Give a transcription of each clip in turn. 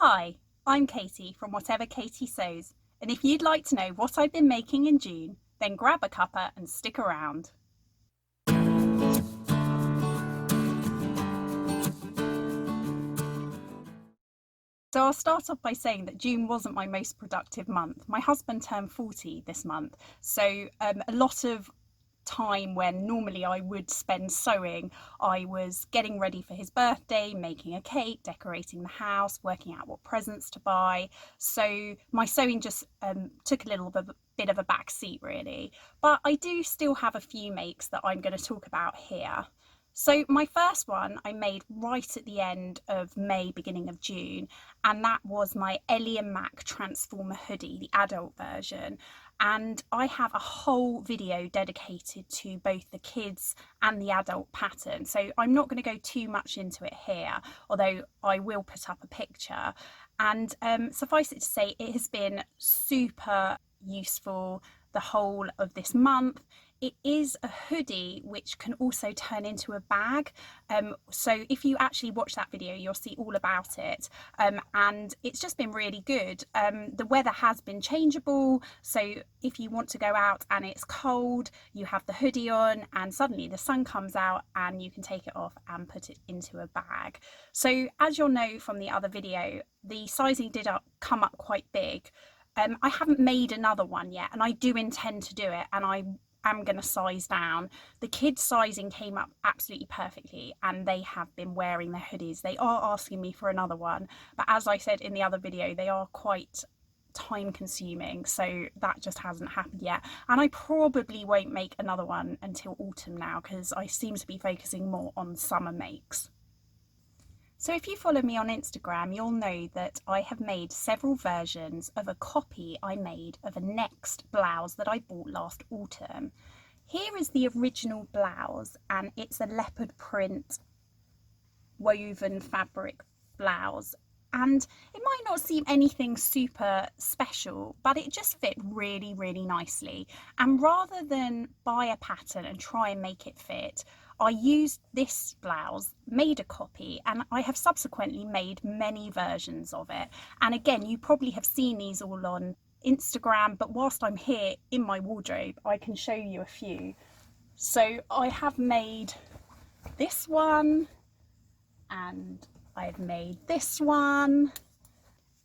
Hi, I'm Katie from Whatever Katie Sews, and if you'd like to know what I've been making in June, then grab a cuppa and stick around. So I'll start off by saying that June wasn't my most productive month. My husband turned 40 this month, so a lot of time when normally I would spend sewing, I was getting ready for his birthday, making a cake, decorating the house, working out what presents to buy. So my sewing just took a little bit of a back seat really, but I do still have a few makes that I'm going to talk about here. So my first one I made right at the end of May, beginning of June, and that was my Elliot Mac Transformer hoodie, the adult version. And I have a whole video dedicated to both the kids and the adult pattern. So I'm not going to go too much into it here, although I will put up a picture. And suffice it to say, it has been super useful the whole of this month. It is a hoodie which can also turn into a bag, so if you actually watch that video you'll see all about it, and it's just been really good. The weather has been changeable, so if you want to go out and it's cold, you have the hoodie on and suddenly the sun comes out and you can take it off and put it into a bag. So as you'll know from the other video, the sizing did come up quite big. I haven't made another one yet, and I do intend to do it, and I'm going to size down. The kids sizing came up absolutely perfectly and they have been wearing their hoodies. They are asking me for another one, but as I said in the other video, they are quite time consuming, so that just hasn't happened yet, and I probably won't make another one until autumn now because I seem to be focusing more on summer makes. So if you follow me on Instagram, you'll know that I have made several versions of a copy I made of a Next blouse that I bought last autumn. Here is the original blouse, and it's a leopard print woven fabric blouse. And it might not seem anything super special, but it just fit really, really nicely. And rather than buy a pattern and try and make it fit, I used this blouse, made a copy, and I have subsequently made many versions of it. And again, you probably have seen these all on Instagram, but whilst I'm here in my wardrobe, I can show you a few. So I have made this one, and I've made this one,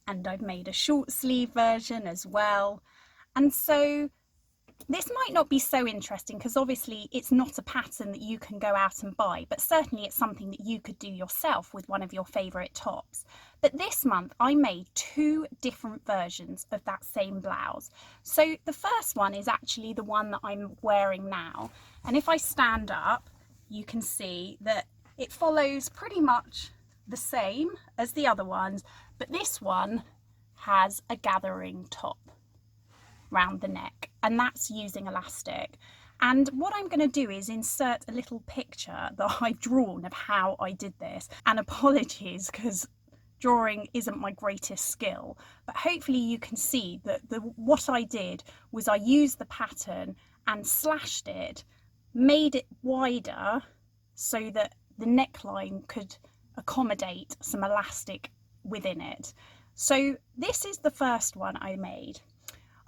and I've made a short sleeve version as well. And so this might not be so interesting because obviously it's not a pattern that you can go out and buy, but certainly it's something that you could do yourself with one of your favourite tops. But this month I made two different versions of that same blouse. So the first one is actually the one that I'm wearing now, and if I stand up you can see that it follows pretty much the same as the other ones, but this one has a gathering top round the neck, and that's using elastic. And what I'm going to do is insert a little picture that I've drawn of how I did this, and apologies because drawing isn't my greatest skill, but hopefully you can see that what I did was I used the pattern and slashed it, made it wider so that the neckline could accommodate some elastic within it. So this is the first one I made.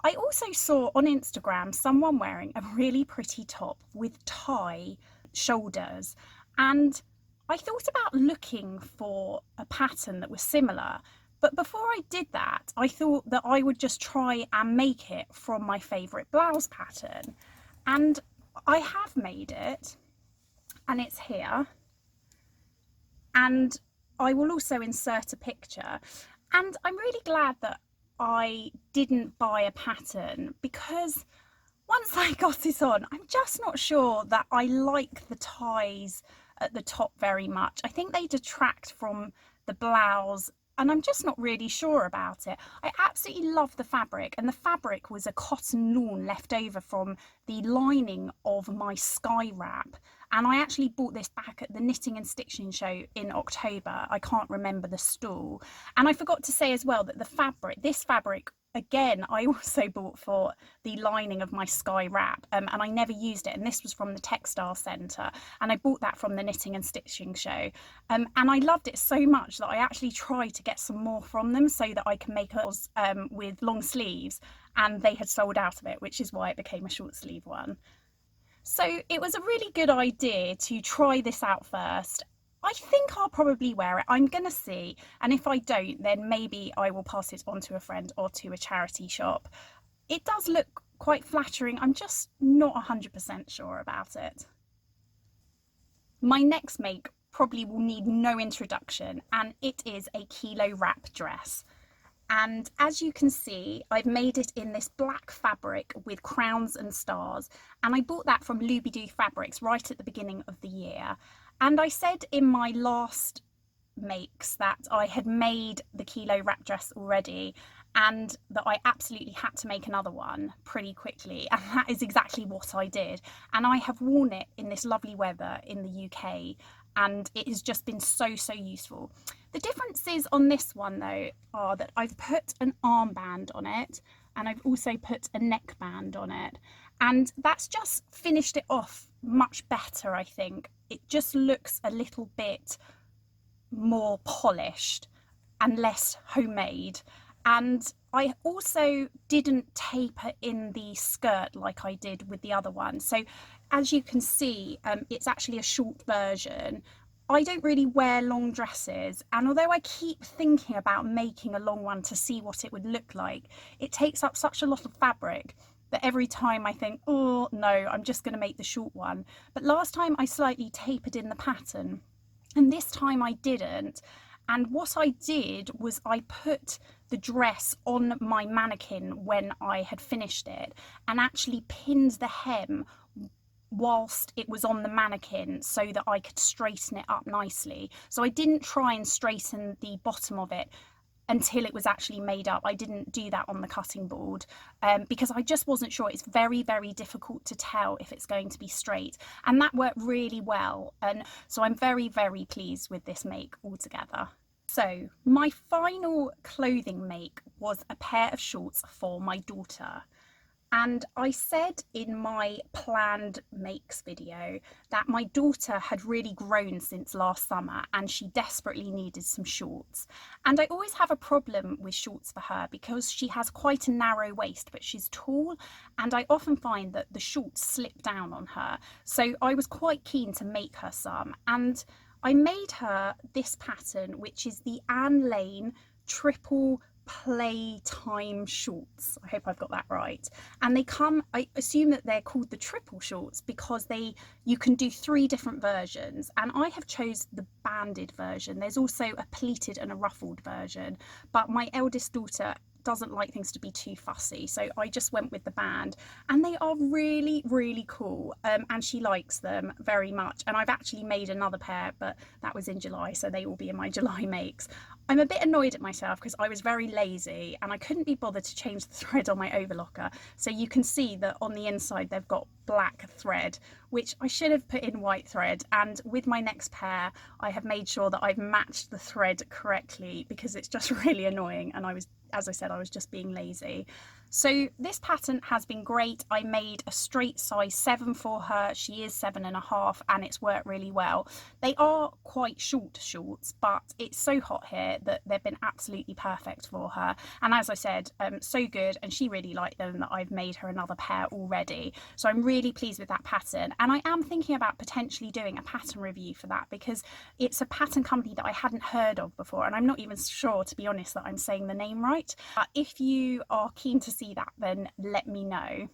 I also saw on Instagram someone wearing a really pretty top with tie shoulders, and I thought about looking for a pattern that was similar, but before I did that I thought that I would just try and make it from my favourite blouse pattern, and I have made it, and it's here, and I will also insert a picture. And I'm really glad that I didn't buy a pattern, because once I got it on, I'm just not sure that I like the ties at the top very much. I think they detract from the blouse, and I'm just not really sure about it. I absolutely love the fabric, and the fabric was a cotton lawn left over from the lining of my sky wrap, and I actually bought this back at the Knitting and Stitching show in October. I can't remember the stall. And I forgot to say as well that the fabric, this fabric again, I also bought for the lining of my sky wrap, and I never used it. And this was from the Textile Centre, and I bought that from the knitting and stitching show. And I loved it so much that I actually tried to get some more from them so that I can make us with long sleeves, and they had sold out of it, which is why it became a short sleeve one. So it was a really good idea to try this out first. I think I'll probably wear it. I'm going to see. And if I don't, then maybe I will pass it on to a friend or to a charity shop. It does look quite flattering. I'm just not 100% sure about it. My next make probably will need no introduction, and it is a Kielo wrap dress. And as you can see, I've made it in this black fabric with crowns and stars, and I bought that from Loubidou Fabrics right at the beginning of the year. And I said in my last makes that I had made the Kielo wrap dress already, and that I absolutely had to make another one pretty quickly, and that is exactly what I did. And I have worn it in this lovely weather in the UK, and it has just been so useful. The differences on this one though are that I've put an armband on it, and I've also put a neckband on it, and that's just finished it off much better. I think it just looks a little bit more polished and less homemade. And I also didn't taper in the skirt like I did with the other one. So as you can see, it's actually a short version. I don't really wear long dresses, and although I keep thinking about making a long one to see what it would look like, it takes up such a lot of fabric that every time I think, oh no, I'm just going to make the short one. But last time I slightly tapered in the pattern, and this time I didn't. And what I did was I put the dress on my mannequin when I had finished it, and actually pinned the hem whilst it was on the mannequin so that I could straighten it up nicely. So I didn't try and straighten the bottom of it until it was actually made up. I didn't do that on the cutting board because I just wasn't sure. It's very difficult to tell if it's going to be straight, and that worked really well. And so I'm very pleased with this make altogether. So my final clothing make was a pair of shorts for my daughter. And I said in my planned makes video that my daughter had really grown since last summer and she desperately needed some shorts. And I always have a problem with shorts for her because she has quite a narrow waist, but she's tall, and I often find that the shorts slip down on her. So I was quite keen to make her some, and I made her this pattern, which is the Annalaine triple playtime shorts. I hope I've got that right. And they come, I assume that they're called the triple shorts because you can do 3 different versions, and I have chose the banded version. There's also a pleated and a ruffled version, but my eldest daughter doesn't like things to be too fussy, so I just went with the band, and they are really cool, and she likes them very much. And I've actually made another pair, but that was in July, so they will be in my July makes. I'm a bit annoyed at myself because I was very lazy and I couldn't be bothered to change the thread on my overlocker, so you can see that on the inside they've got black thread, which I should have put in white thread. And with my next pair I have made sure that I've matched the thread correctly because it's just really annoying, and as I said, I was just being lazy. So this pattern has been great. I made a straight size 7 for her. She is 7.5, and it's worked really well. They are quite short shorts, but it's so hot here that they've been absolutely perfect for her. And as I said, so good, and she really liked them that I've made her another pair already. So I'm really pleased with that pattern, and I am thinking about potentially doing a pattern review for that because it's a pattern company that I hadn't heard of before, and I'm not even sure, to be honest, that I'm saying the name right. But if you are keen to see that, then let me know.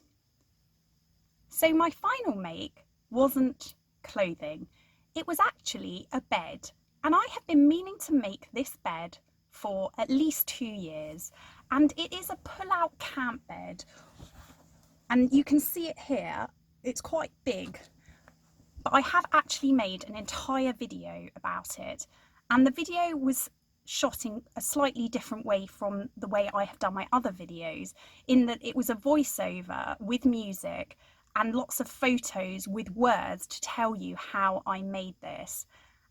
So my final make wasn't clothing, it was actually a bed, and I have been meaning to make this bed for at least 2 years, and it is a pull-out camp bed, and you can see it here. It's quite big, but I have actually made an entire video about it, and the video was shot in a slightly different way from the way I have done my other videos, in that it was a voiceover with music and lots of photos with words to tell you how I made this.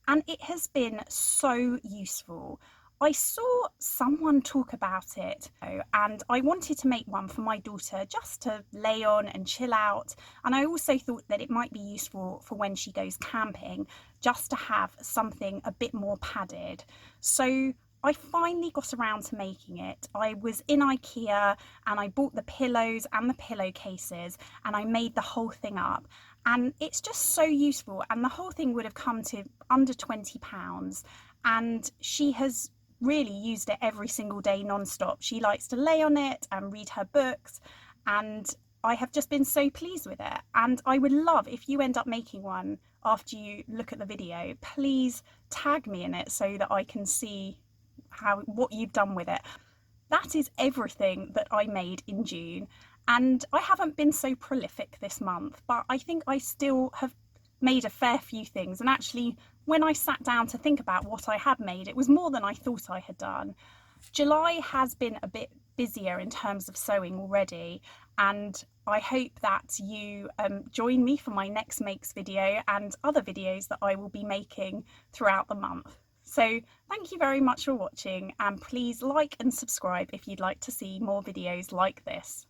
And it has been so useful. I saw someone talk about it and I wanted to make one for my daughter just to lay on and chill out. And I also thought that it might be useful for when she goes camping, just to have something a bit more padded. So I finally got around to making it. I was in IKEA and I bought the pillows and the pillowcases and I made the whole thing up. And it's just so useful. And the whole thing would have come to under £20. And she has really used it every single day non-stop. She likes to lay on it and read her books, and I have just been so pleased with it. And I would love, if you end up making one after you look at the video, please tag me in it so that I can see what you've done with it. That is everything that I made in June, and I haven't been so prolific this month, but I think I still have made a fair few things. And actually, when I sat down to think about what I had made, it was more than I thought I had done. July has been a bit busier in terms of sewing already, and I hope that you join me for my next makes video and other videos that I will be making throughout the month. So thank you very much for watching, and please like and subscribe if you'd like to see more videos like this.